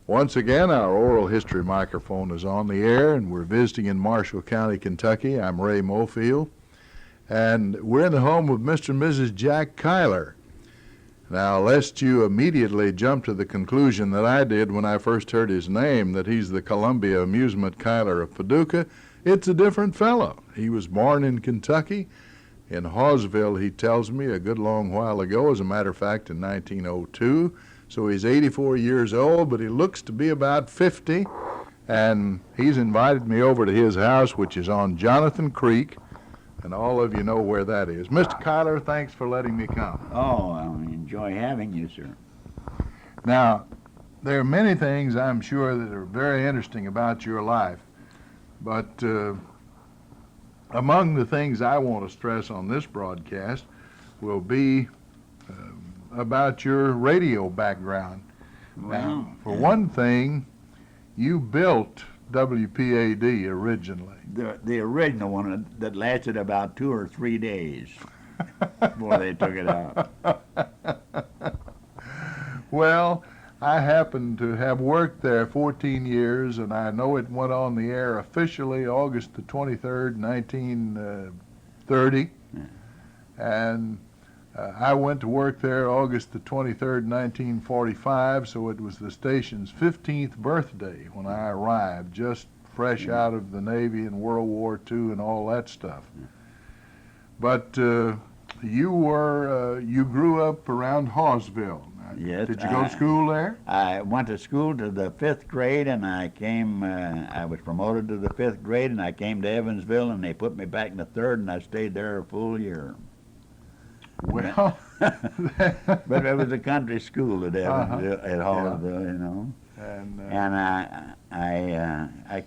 Once again, our oral history microphone is on the air, and we're visiting in Marshall County, Kentucky. I'm Ray Mofield, and we're in the home of Mr. and Mrs. Jack Kyler. Now, lest you immediately jump to the conclusion that I did when I first heard his name, that he's the Columbia Amusement Kyler of Paducah, it's a different fellow. He was born in Kentucky, in Hawesville, he tells me, a good long while ago, as a matter of fact, in 1902. So he's 84 years old, but he looks to be about 50, and he's invited me over to his house, which is on Jonathan Creek, and all of you know where that is. Mr. Kyler, thanks for letting me come. Oh, I enjoy having you, sir. Now, there are many things, I'm sure, that are very interesting about your life, but among the things I want to stress on this broadcast will be about your radio background. Well, Now, for one thing, you built WPAD originally. the original one that lasted about 2 or 3 days before they took it out. Well, I happen to have worked there 14 years, and I know it went on the air officially August the 23rd, 1930, and I went to work there August the 23rd, 1945, so it was the station's 15th birthday when I arrived, just fresh out of the Navy and World War II and all that stuff. But you grew up around Hawesville. Yes. Did you go to school there? I went to school to the 5th grade, and I was promoted to the 5th grade, and I came to Evansville, and they put me back in the 3rd, and I stayed there a full year. Well, but it was a country school at Evansville, at Hawesville, you know. And I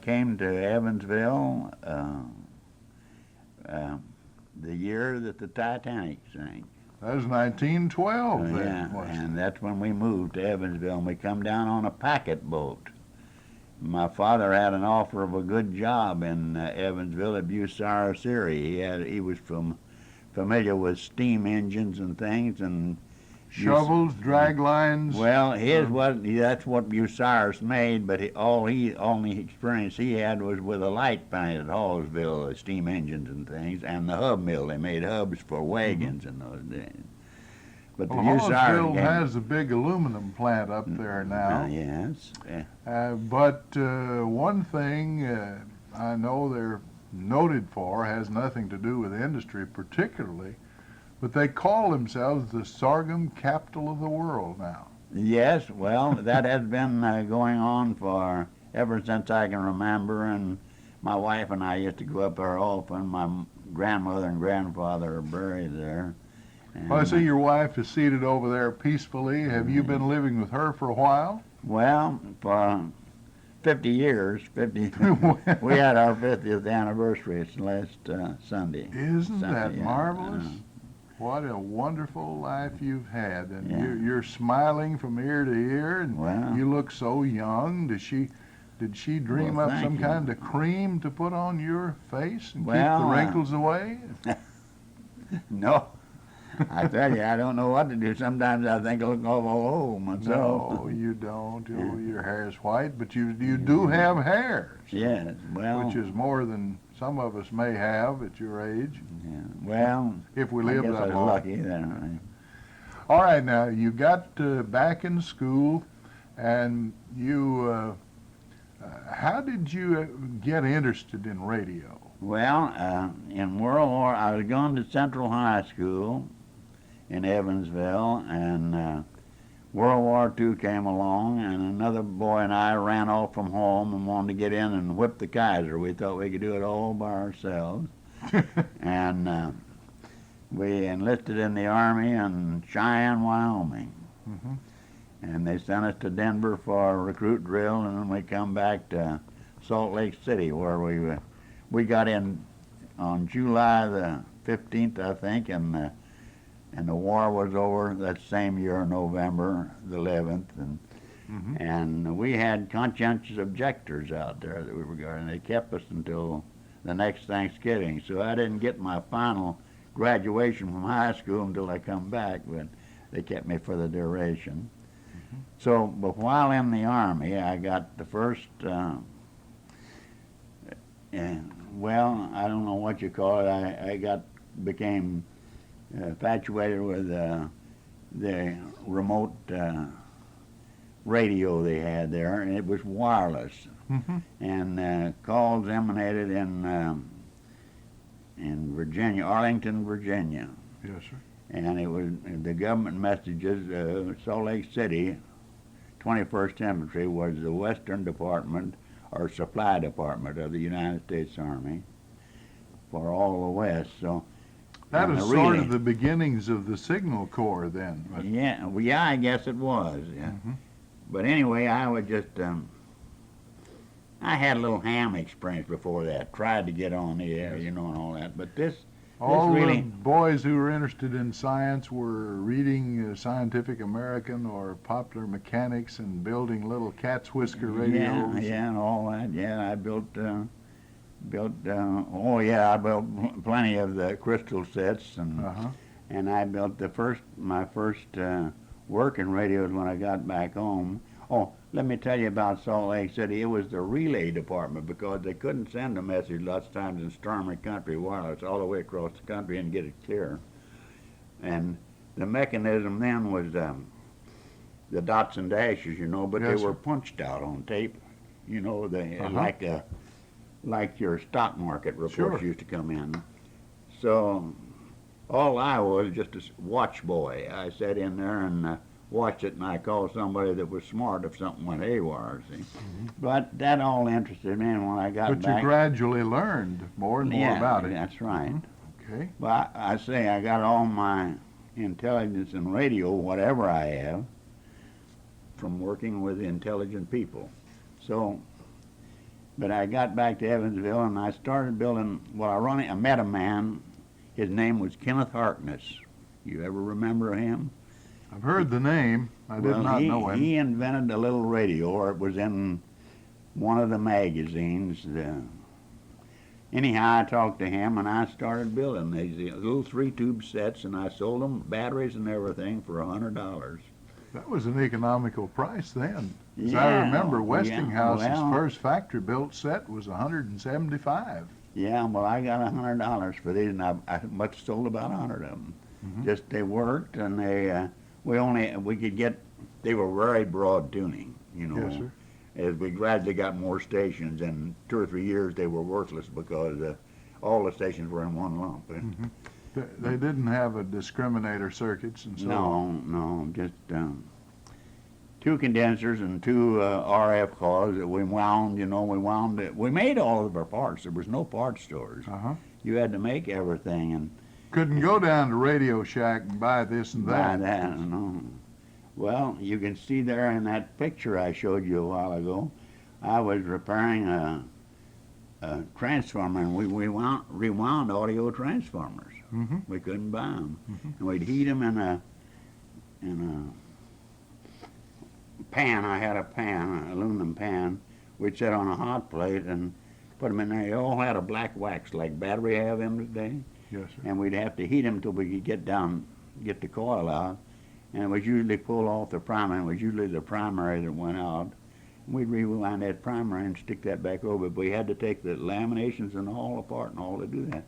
came to Evansville the year that the Titanic sank. That was 1912 then, Yeah, wasn't it? and that's when we moved to Evansville, and we come down on a packet boat. My father had an offer of a good job in Evansville at Bucyrus, Erie. He was familiar with steam engines and things, and Shovels, drag lines. well, that's what Bucyrus made, but only experience he had was with a light plant at Hallsville, steam engines and things, and the hub mill. They made hubs for wagons in those days. But the Hallsville has a big aluminum plant up there now. Yes. But one thing I know they're noted for has nothing to do with industry particularly, but they call themselves the sorghum capital of the world now. Yes, well, that has been going on for ever since I can remember, and my wife and I used to go up there often. My grandmother and grandfather are buried there. And, Well, I see your wife is seated over there peacefully. Have you been living with her for a while? well, for 50 years, we had our 50th anniversary last Sunday. Isn't that yeah. marvelous? What a wonderful life you've had, and Yeah. you're smiling from ear to ear, and Well. you look so young. Did she dream Well, up thank some you. kind of cream to put on your face and keep Well, the wrinkles away? No, I tell you, I don't know what to do. Sometimes I think I look awful old myself. No, you don't. Oh, your hair is white, but you do have hair, Yes, well, which is more than some of us may have at your age, yeah, well, if we I live guess I that was long. lucky then. All right, now you got back in school, and you. How did you get interested in radio? Well, in World War, I was going to Central High School in Evansville, and World War II came along, and another boy and I ran off from home and wanted to get in and whip the Kaiser. We thought we could do it all by ourselves. And we enlisted in the Army in Cheyenne, Wyoming. Mhm. And they sent us to Denver for a recruit drill, and then we come back to Salt Lake City, where we got in on July the 15th, I think, and the war was over that same year, November the 11th, and we had conscientious objectors out there that we were going. They kept us until the next Thanksgiving, so I didn't get my final graduation from high school until I come back, but they kept me for the duration. So, but while in the Army, I got the first, well, I don't know what you call it. Became infatuated with the remote radio they had there, and it was wireless. And calls emanated in Virginia, Arlington, Virginia. Yes, sir. And it was the government messages. Salt Lake City, 21st Infantry, was the Western Department or Supply Department of the United States Army for all the West. So that and was the sort relay- of the beginnings of the Signal Corps then. But, Yeah, well, yeah, I guess it was. Yeah. But anyway, I would just, I had a little ham experience before that. Tried to get on the air, you know, and all that. But this all really, the boys who were interested in science were reading Scientific American or Popular Mechanics and building little cat's whisker radios. yeah, and all that. Yeah, I built, oh yeah, I built plenty of the crystal sets, and I built my first working radios when I got back home. Oh, let me tell you about Salt Lake City. It was the relay department because they couldn't send a message lots of times in stormy country wireless all the way across the country and get it clear. And the mechanism then was the dots and dashes, you know, but Yes, they were sir. punched out on tape. You know, they Uh-huh. like your stock market reports Sure. used to come in. So all I was just a watch boy. I sat in there and watched it, and I called somebody that was smart if something went haywire, see. But that all interested me, and when I got But back... you gradually learned more and more about it. That's right. Okay. But I say I got all my intelligence in radio, whatever I have, from working with intelligent people. So, but I got back to Evansville, and I started building, I met a man. His name was Kenneth Harkness. You ever remember him? I've heard the name. I did not know him. He invented a little radio, or it was in one of the magazines. Anyhow, I talked to him, and I started building these little 3-tube sets, and I sold them, batteries and everything, for $100. That was an economical price then. As Yeah, I remember, yeah, Westinghouse's well- first factory-built set was $175. Yeah, well, I got $100 for these, and I must sold about 100 of them. Just they worked, and we could get. They were very broad tuning, you know. Yes, sir. As we gradually got more stations, in 2 or 3 years they were worthless because all the stations were in one lump. They didn't have a discriminator circuits and so on. No, just 2 condensers and 2 RF cores that we wound. You know, we wound it. We made all of our parts. There was no parts stores. You had to make everything and Couldn't go down to Radio Shack and buy this and buy that. that. No. Well, you can see there in that picture I showed you a while ago, I was repairing a transformer, and we rewound audio transformers. We couldn't buy them, and we'd heat them in a pan. I had a pan, an aluminum pan. We'd set on a hot plate and put them in there. They all had a black wax like battery have them today, Yes, sir. and we'd have to heat them till we could get the coil out. And it was usually pulled off the primer, and it was usually the primary that went out. And we'd rewind that primary and stick that back over, but we had to take the laminations and all apart and all to do that.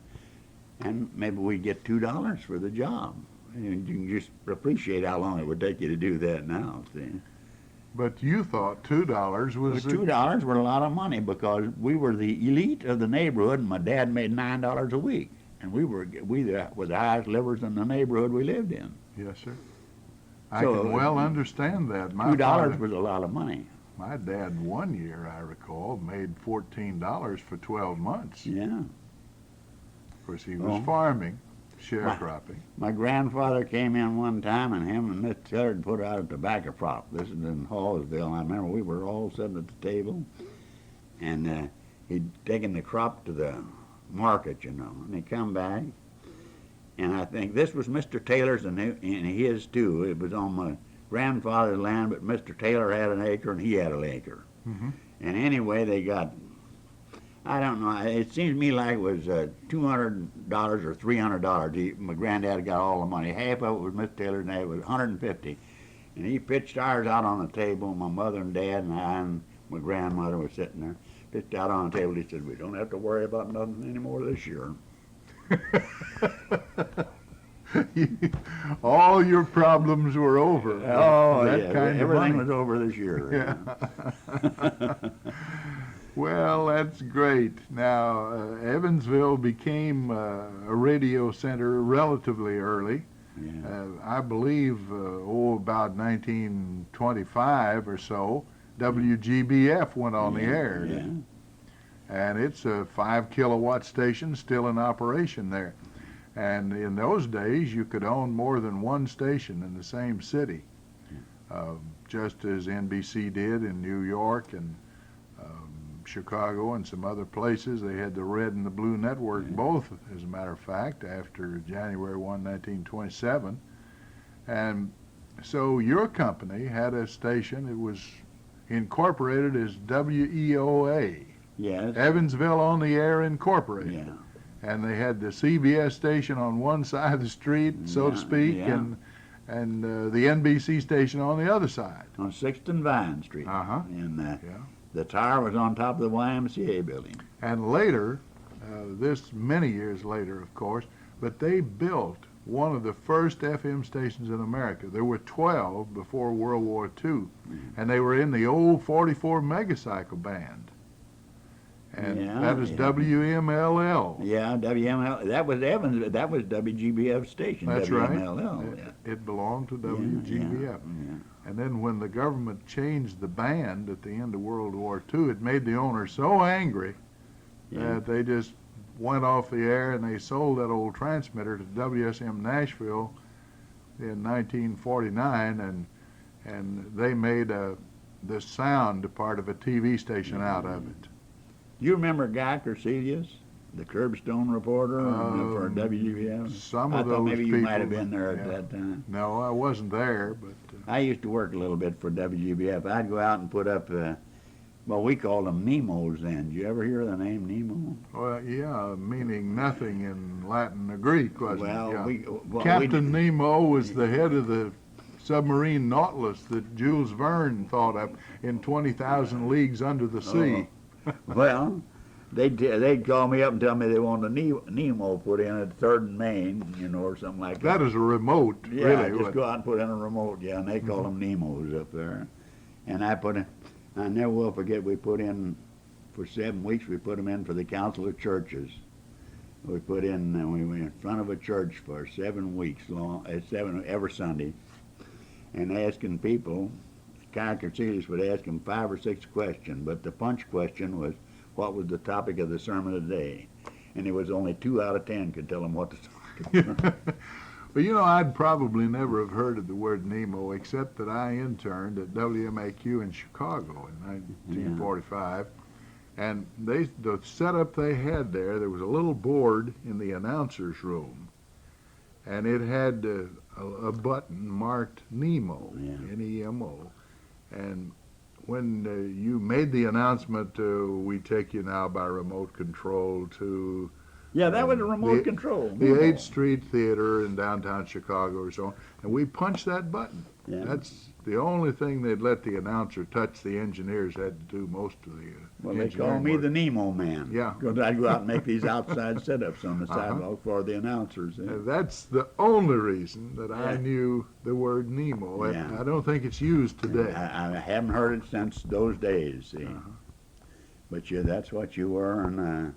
And maybe we'd get $2 for the job. And you can just appreciate how long it would take you to do that now, see. But you thought $2 was... Well, $2 were a lot of money because we were the elite of the neighborhood, and my dad made $9 a week. And we were the highest livers in the neighborhood we lived in. Yes, sir. I So, can well understand that. $2 was a lot of money. My dad, one year, I recall, made $14 for 12 months. Yeah. Of course, he was Oh. farming, sharecropping. My grandfather came in one time, and him and Miss Taylor put out a tobacco crop. This is in Hallsville. I remember we were all sitting at the table, and he'd taken the crop to the market, you know, and he come back, and I think this was Mr. Taylor's and his too. It was on my grandfather's land, but Mr. Taylor had an acre and he had an acre. And anyway, they got, I don't know, it seems to me like it was $200 or $300. My granddad got all the money. Half of it was Mr. Taylor's and half was $150. And he pitched ours out on the table. My mother and dad and I and my grandmother were sitting there. Pitched out on the table. He said, "We don't have to worry about nothing anymore this year." All your problems were over. Oh, That yeah. kind of Everything money. was over this year. Yeah. Well, that's great. Now, Evansville became a radio center relatively early. Yeah. I believe, about 1925 or so, WGBF went on the air. Yeah. And it's a 5-kilowatt station still in operation there. And in those days, you could own more than one station in the same city, just as NBC did in New York and Chicago and some other places. They had the red and the blue network, both, as a matter of fact, after January 1, 1927. And so your company had a station. It was incorporated as WEOA, Yes. Evansville on the Air Incorporated. Yeah. And they had the CBS station on one side of the street, so to Yeah, speak, yeah. and the NBC station on the other side. On 6th and Vine Street. Uh-huh. And Yeah. the tower was on top of the YMCA building. And later, this many years later, of course, but they built one of the first FM stations in America. There were 12 before World War II, and they were in the old 44 megacycle band. And Yeah, that is yeah. WMLL. Yeah, WML. That was Evans. That was WGBF station. That's right. WMLL. Yeah. It belonged to Yeah, WGBF. yeah. And then when the government changed the band at the end of World War II, it made the owner so angry Yeah. that they just went off the air and they sold that old transmitter to WSM Nashville in 1949, and they made the sound part of a TV station out of it. You remember Guy Corselius, the Curbstone reporter for WGBF? Some I of thought those maybe you people, might have been there yeah. at that time. No, I wasn't there, but I used to work a little bit for WGBF. I'd go out and put up, well, we called them Nemos then. Did you ever hear the name Nemo? well, yeah, meaning nothing in Latin or Greek, wasn't Well, it? Yeah. we Captain Nemo was the head of the submarine Nautilus that Jules Verne thought up in 20,000 Leagues Under the Sea. Well, they'd call me up and tell me they wanted a Nemo put in at 3rd and Main, or something like that. That is a remote, Yeah, really. just go out and put in a remote, yeah, and they call them Nemos up there. And I never will forget, we put in, for 7 weeks, we put them in for the Council of Churches. We put in, and we were in front of a church for 7 weeks long, every Sunday, and asking people. Guy Corselius would ask them 5 or 6 questions, but the punch question was, what was the topic of the sermon today? And it was only 2 out of 10 could tell them what the topic was. Well, I'd probably never have heard of the word Nemo, except that I interned at WMAQ in Chicago in 1945. And the setup they had there was a little board in the announcer's room, and it had a button marked Nemo, Yeah. N-E-M-O. And when you made the announcement, we take you now by remote control to Yeah, that was a remote the- control. the Nemo. 8th Street Theater in downtown Chicago or so on, and we punched that button. Yeah. That's the only thing they'd let the announcer touch. The engineers had to do most of the Well, they engineering called me work. the Nemo man. Yeah. Because I'd go out and make these outside setups on the sidewalk for the announcers. And that's the only reason that I Yeah. knew the word Nemo. Yeah. I don't think it's used today. I haven't heard it since those days, see. Uh-huh. But that's what you were, and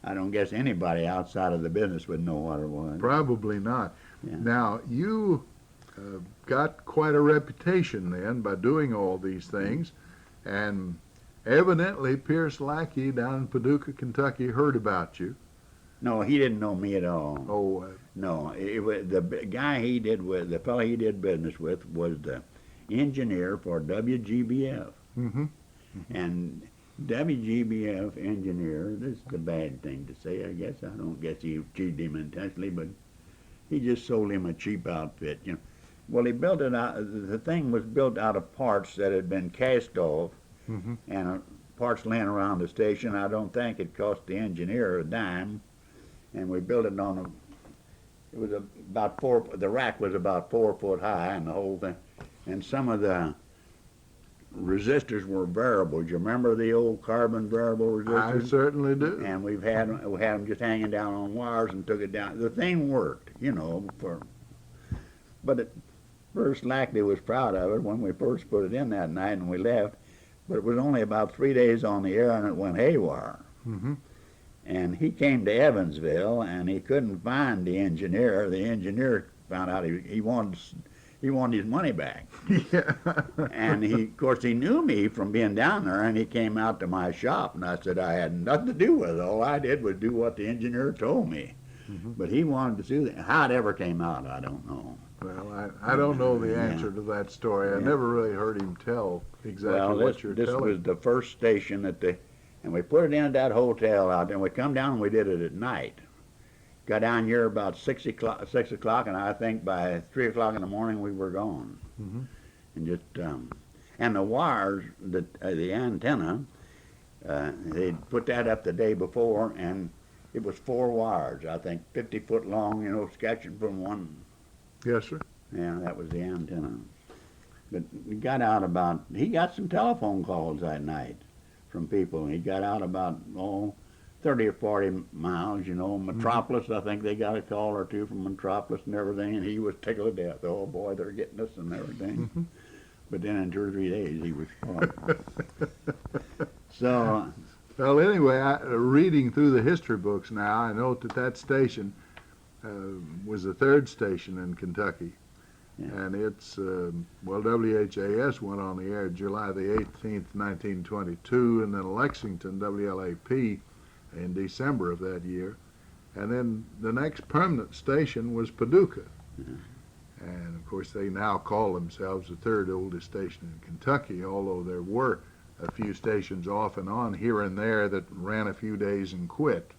I don't guess anybody outside of the business would know what it was. Probably not. Yeah. Now, you got quite a reputation then by doing all these things, and evidently Pierce Lackey down in Paducah, Kentucky heard about you. No, he didn't know me at all. Oh, No, it was the guy the fellow he did business with was the engineer for WGBF. mm-hmm. And WGBF engineer, this is the bad thing to say, I guess. I don't guess he cheated him intentionally, but he just sold him a cheap outfit. Well, he built it out. The thing was built out of parts that had been cast off, Mm-hmm. and parts laying around the station. I don't think it cost the engineer a dime. And we built it it was about the rack was about 4 foot high, and the whole thing. and some of the resistors were variable. Do you remember the old carbon variable I resistors? certainly do. And we had them just hanging down on wires and took it down. The thing worked, you know. But at first, Lackley was proud of it when we first put it in that night and we left. But it was only about 3 days on the air and it went haywire. Mm-hmm. And he came to Evansville and he couldn't find the engineer. The engineer found out he wanted his money back. Yeah. And of course, he knew me from being down there, and he came out to my shop, and I said I had nothing to do with it. All I did was do what the engineer told me. Mm-hmm. But he wanted to do that. How it ever came out, I don't know. Well, I don't know the answer to that story. I never really heard him tell exactly what you're this telling. was the first station and we put it in at that hotel out there, and we come down and we did it at night. Got down here about 6 o'clock, and I think by 3 o'clock in the morning we were gone. Mm-hmm. And just and the wires, the antenna, they'd put that up the day before, and it was 4 wires, I think, 50 foot long, you know, sketching from one. Yes, sir. Yeah, that was the antenna. But he got some telephone calls that night from people, and he got out about 30 or 40 miles, you know. Metropolis, I think they got a call or two from Metropolis and everything, and he was tickled to death. Oh, boy, they're getting us and everything. Mm-hmm. But then in 2 or 3 days, he was gone. So, Well, anyway, reading through the history books now, I note that station was the 3rd station in Kentucky. Yeah. And it's, WHAS went on the air July the 18th, 1922, and then Lexington, WLAP, in December of that year. And then the next permanent station was Paducah. Mm-hmm. And of course they now call themselves the 3rd oldest station in Kentucky, although there were a few stations off and on here and there that ran a few days and quit.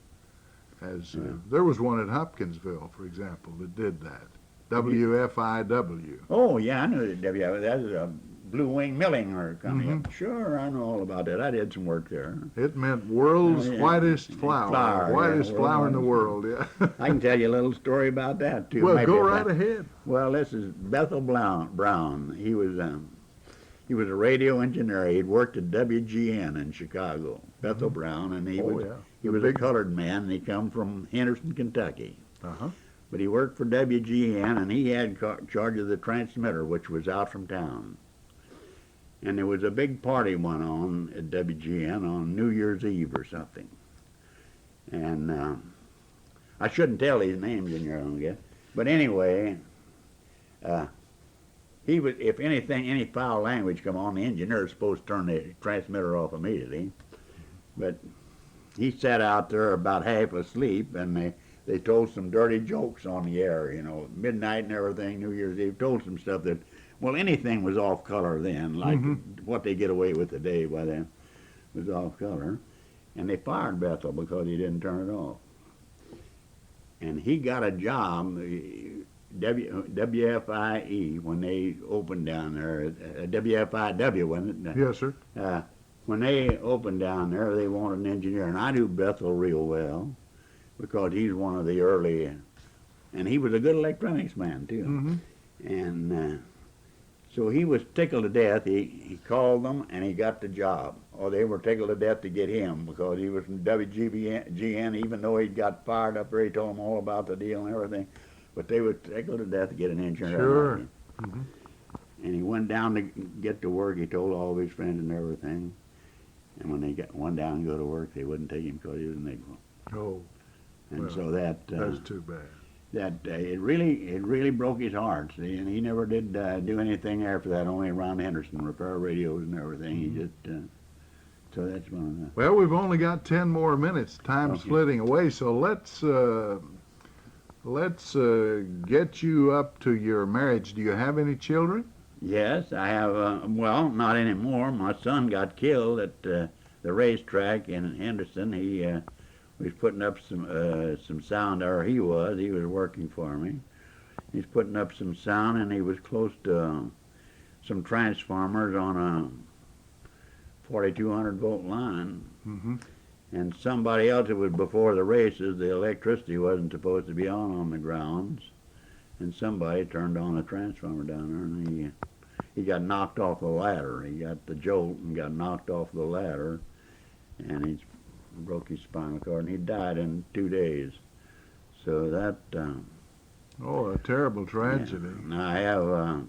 There was one at Hopkinsville, for example, that did that. WFIW. oh, yeah, I knew that that was a Blue Wing Milling company. Mhm. Sure, I know all about that. I did some work there. It meant world's Oh, yeah. whitest flower. Whitest yeah, flower in the world's world, yeah. I can tell you a little story about that, too. Well, Maybe go about- right ahead. Well, this is Bethel Brown. He was a radio engineer. He'd worked at WGN in Chicago. Bethel Brown, and he was a colored man, and he come from Henderson, Kentucky. Uh-huh. But he worked for WGN, and he had charge of the transmitter, which was out from town. And there was a big party went on at WGN on New Year's Eve or something. And I shouldn't tell these names in here, I guess. But anyway, he was, if any foul language come on, the engineer was supposed to turn the transmitter off immediately. But he sat out there about half asleep, and they told some dirty jokes on the air, you know, midnight and everything, New Year's Eve, told some stuff that, well, anything was off color then, like what they get away with today by then was off color. And they fired Bethel because he didn't turn it off. And he got a job, WFIE, when they opened down there, WFIW, wasn't it? Yes, sir. When they opened down there, they wanted an engineer, and I knew Bethel real well because he's one of the early, and he was a good electronics man too. Mm-hmm. And so he was tickled to death. He called them, and he got the job. Or they were tickled to death to get him because he was from WGN, even though he got fired up there. He told them all about the deal and everything. But they were tickled to death to get an engineer. Sure. Mm-hmm. And he went down to get to work. He told all of his friends and everything. And when they went down to go to work, they wouldn't take him because he was a Negro. Oh, And well, so that's too bad. it really broke his heart. See, and he never did do anything after that. Only around Henderson, repair radios and everything. He just so that's one of the. Well, we've only got 10 more minutes. Time's Okay. flitting away, so let's get you up to your marriage. Do you have any children? Yes, I have. Well, not anymore. My son got killed at the racetrack in Henderson. He was putting up some sound, or he was working for me. He's putting up some sound, and he was close to some transformers on a 4,200 volt line. Mm-hmm. And somebody else, it was before the races, the electricity wasn't supposed to be on the grounds. And somebody turned on a transformer down there, and he got knocked off the ladder. He got the jolt and got knocked off the ladder, and he broke his spinal cord, and he died in 2 days. So that. Oh, a terrible tragedy. Yeah. Now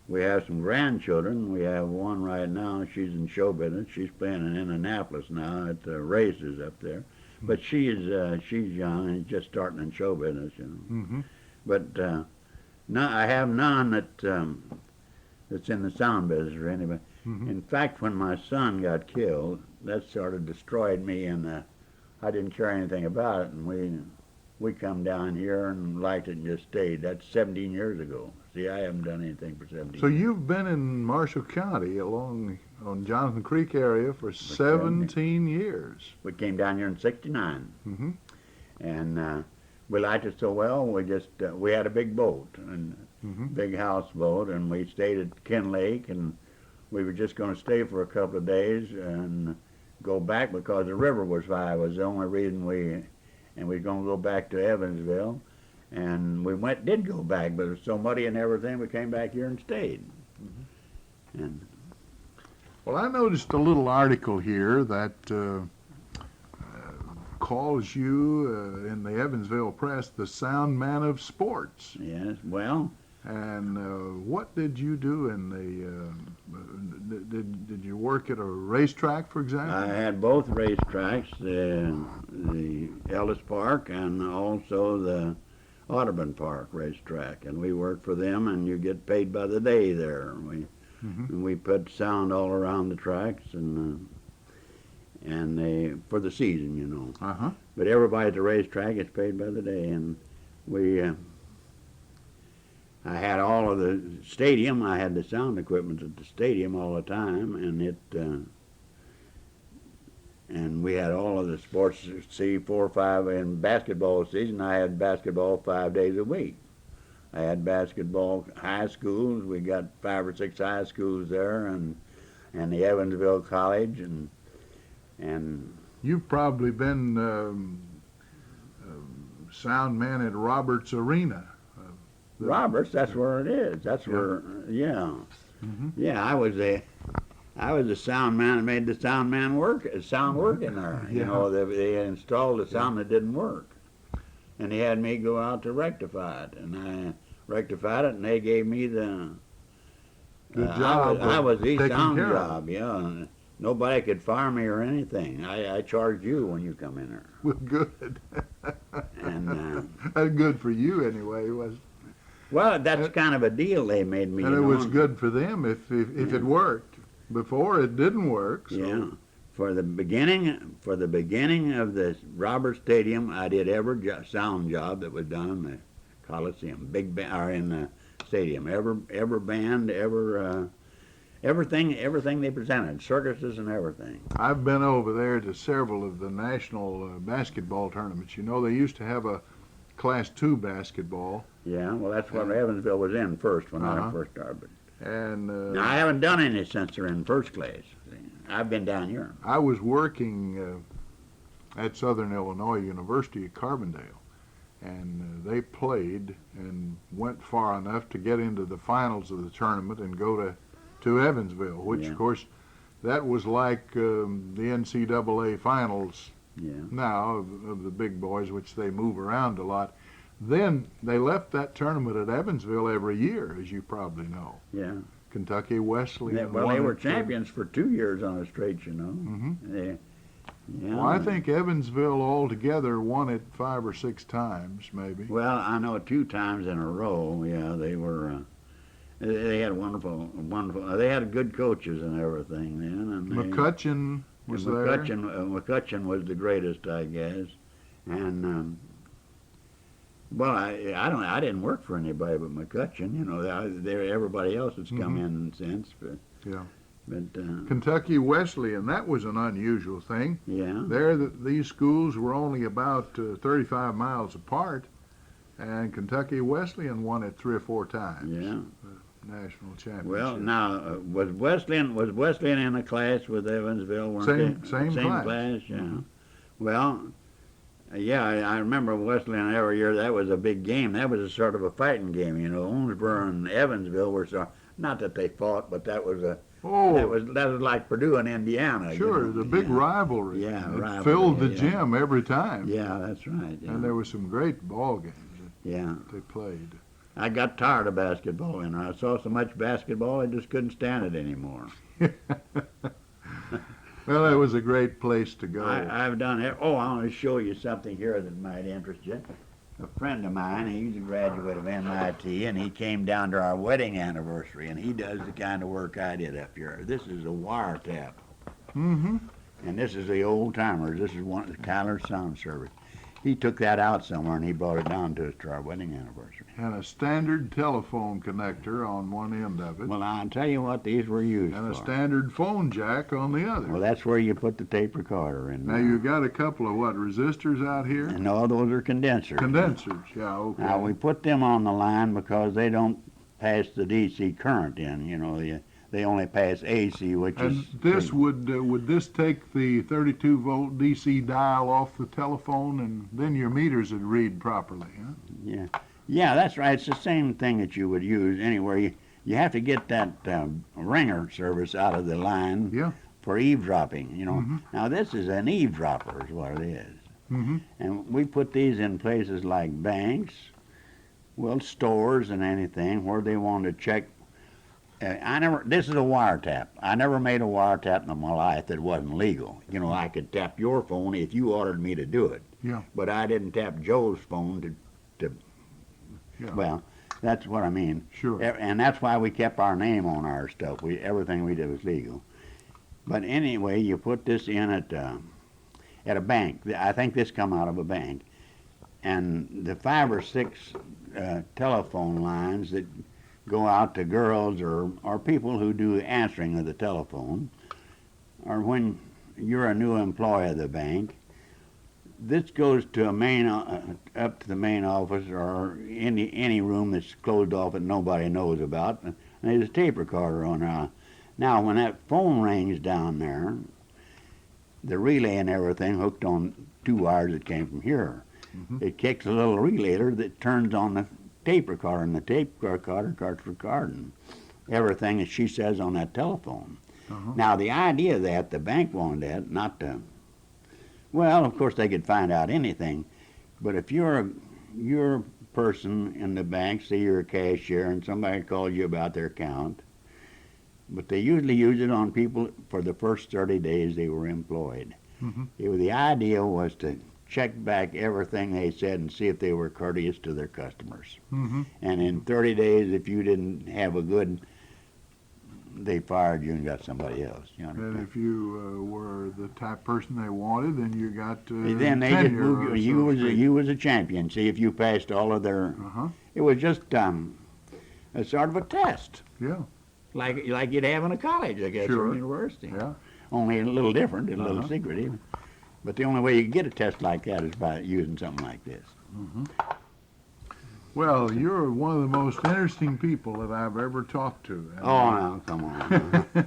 we have some grandchildren. We have one right now. She's in show business. She's playing in Indianapolis now at the races up there. But she's young and just starting in show business, you know. Mm-hmm. But no, I have none that's in the sound business or anybody. Mm-hmm. In fact, when my son got killed, that sort of destroyed me, and I didn't care anything about it. And we come down here and liked it and just stayed. That's 17 years ago. See, I haven't done anything for 17 So years. you've been in Marshall County on Jonathan Creek area for 17 years. We came down here in '69, Mm-hmm. and we liked it so well. We had a big boat, and Mm-hmm. big houseboat, and we stayed at Ken Lake, and we were just going to stay for a couple of days and go back because the river was high. Was the only reason we were going to go back to Evansville, and we did go back, but it was so muddy and everything. We came back here and stayed. Mm-hmm. And Well, I noticed a little article here that calls you in the Evansville Press the sound man of sports. yes, well, And what did you do in the? Did you work at a racetrack, for example? I had both racetracks, the Ellis Park and also the Audubon Park racetrack, and we worked for them, and you get paid by the day there. And we put sound all around the tracks, and they for the season, you know. Uh-huh. But everybody at the racetrack is paid by the day, and I had all of the stadium. I had the sound equipment at the stadium all the time, and we had all of the sports. See, 4 or 5 in basketball season. I had basketball 5 days a week. I had basketball high schools. We got 5 or 6 high schools there, and the Evansville College, and You've probably been sound man at Roberts Arena. Roberts. That's where it is. That's where. Yeah. Mm-hmm. Yeah, I was the sound man that made the sound man sound work in there. You Yeah. know, they installed the sound that didn't work, and they had me go out to rectify it, and I rectified it, and they gave me the Good job. I was the taking sound care of job. Yeah, and nobody could fire me or anything. I charged you when you come in there, Well, good. and That's good for you anyway. Was well, that's kind of a deal they made me. and it you was know. good for them if it worked. Before it didn't work. So. Yeah. For the beginning of the Robert Stadium, I did every sound job that was done in the Coliseum, big band, or in the stadium. Every band, everything they presented, circuses and everything. I've been over there to several of the national basketball tournaments. You know, they used to have a Class II basketball. Yeah, well, that's what Evansville was in first when I Uh-huh. first started. And Now, I haven't done any since they're in first class. I've been down here. I was working at Southern Illinois University at Carbondale, and they played and went far enough to get into the finals of the tournament and go to Evansville, which, Yeah. of course, that was like the NCAA finals Yeah. now of the big boys, which they move around a lot. Then they left that tournament at Evansville every year, as you probably know. Yeah. Kentucky Wesleyan. Well, they won were it, champions for 2 years on a straight, you know. Mhm. Yeah. Well, I think Evansville altogether won it 5 or 6 times, maybe. Well, I know 2 times in a row. Yeah, they were. They had wonderful. They had good coaches and everything then. And McCutcheon was there. McCutcheon was the greatest, I guess. And well, I didn't work for anybody but McCutcheon. You know, everybody else has come in since. But, Yeah. But Kentucky Wesleyan, that was an unusual thing. yeah. These schools were only about 35 miles apart, and Kentucky Wesleyan won it 3 or 4 times. Yeah. National championship. Well, now was Wesleyan in a class with Evansville? Weren't they? Same class. Yeah. Mm-hmm. Well, yeah, I remember Wesleyan every year. That was a big game. That was a sort of a fighting game, you know. Owensboro and Evansville were not that they fought, but that was Oh, that was like Purdue and Indiana. sure, you know? the big Yeah. rivalry. Yeah, It rivalry, filled the yeah. gym every time. Yeah, that's right. Yeah. And there were some great ball games Yeah. that they played. I got tired of basketball, and I saw so much basketball, I just couldn't stand it anymore. Well, it was a great place to go. I've done it. Oh, I want to show you something here that might interest you. A friend of mine, he's a graduate of MIT, and he came down to our wedding anniversary, and he does the kind of work I did up here. This is a wiretap, Mm-hmm. and this is the old timers. This is one of the Kyler Sound Service. He took that out somewhere, and he brought it down to us to our wedding anniversary. And a standard telephone connector on one end of it. Well, I'll tell you what these were used And a for. standard phone jack on the other. Well, that's where you put the tape recorder in. Now you got a couple of resistors out here? And all those are condensers. Condensers, yeah, okay. Now we put them on the line because they don't pass the DC current in. You know, they only pass AC, which And is. this would this take the 32 volt DC dial off the telephone, and then your meters would read properly, huh? Yeah, that's right. It's the same thing that you would use anywhere. You have to get that ringer service out of the line Yeah. for eavesdropping. You know. Mhm. Now this is an eavesdropper, is what it is. Mm-hmm. And we put these in places like banks, well, stores and anything where they want to check. This is a wiretap. I never made a wiretap in my life that wasn't legal. You know, I could tap your phone if you ordered me to do it. Yeah. But I didn't tap Joe's phone to Yeah. well, that's what I mean. Sure. And that's why we kept our name on our stuff. Everything we did was legal. But anyway, you put this in at a bank. I think this come out of a bank. And the 5 or 6 telephone lines that go out to girls or people who do answering of the telephone, or when you're a new employee of the bank, this goes to a main up to the main office or any room that's closed off that nobody knows about. And there's a tape recorder on there. Now, when that phone rings down there, the relay and everything hooked on 2 wires that came from here. Mhm. It kicks a little relayer that turns on the tape recorder, and the tape recorder starts recording everything that she says on that telephone. Uh-huh. Now, the idea that the bank wanted that, not to, well, of course they could find out anything, but if you're a person in the bank, say you're a cashier, and somebody calls you about their account, but they usually use it on people for the first 30 days they were employed. Mhm. The idea was to check back everything they said and see if they were courteous to their customers. Mm-hmm. And in 30 days, if you didn't have a good, they fired you and got somebody else. You And understand? if you were the type person they wanted, then you got Then they just tenure, moved you. so to speak. You was a champion. See if you passed all of their. Uh-huh. It was just a sort of a test, Yeah, like you'd have in a college, I guess, or Sure. a university. yeah. Only a little different, a little Uh-huh. secretive. But the only way you can get a test like that is by using something like this. Well, you're one of the most interesting people that I've ever talked to. And, Oh, no, come on.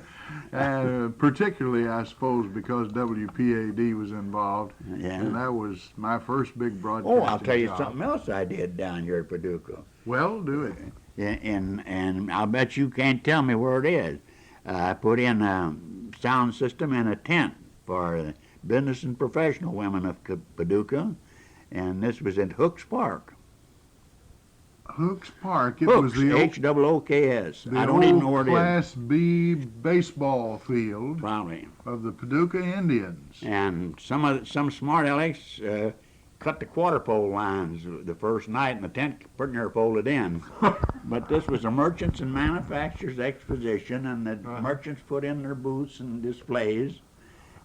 and particularly, I suppose, because WPAD was involved, Yeah. and that was my first big broadcast. Oh, I'll tell you something else I did down here at Paducah. Well, do it. And I'll bet you can't tell me where it is. I put in a sound system in a tent for business and professional women of Paducah, and this was in Hooks Park. Hooks Park. It was Hooks, the old, H-O-O-K-S. the I don't even old know where it is. Class B baseball field Probably. of the Paducah Indians. And some smart Alex cut the quarter pole lines the first night, and the tent pretty near folded in. But this was a Merchants and Manufacturers Exposition, and the merchants put in their booths and displays,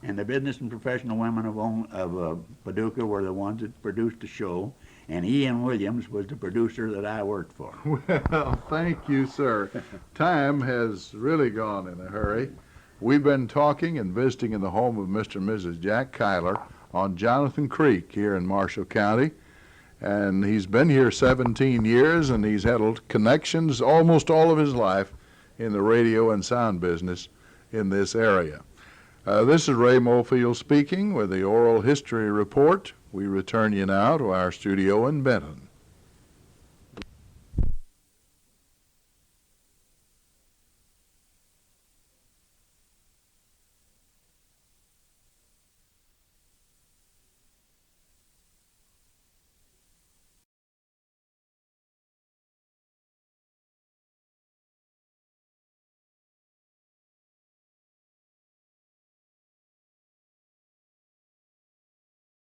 and the business and professional women of Paducah were the ones that produced the show, and Ian Williams was the producer that I worked for. Well, thank you, sir. Time has really gone in a hurry. We've been talking and visiting in the home of Mr. and Mrs. Jack Kyler on Jonathan Creek here in Marshall County. And he's been here 17 years, and he's had connections almost all of his life in the radio and sound business in this area. This is Ray Mofield speaking with the Oral History Report. We return you now to our studio in Benton.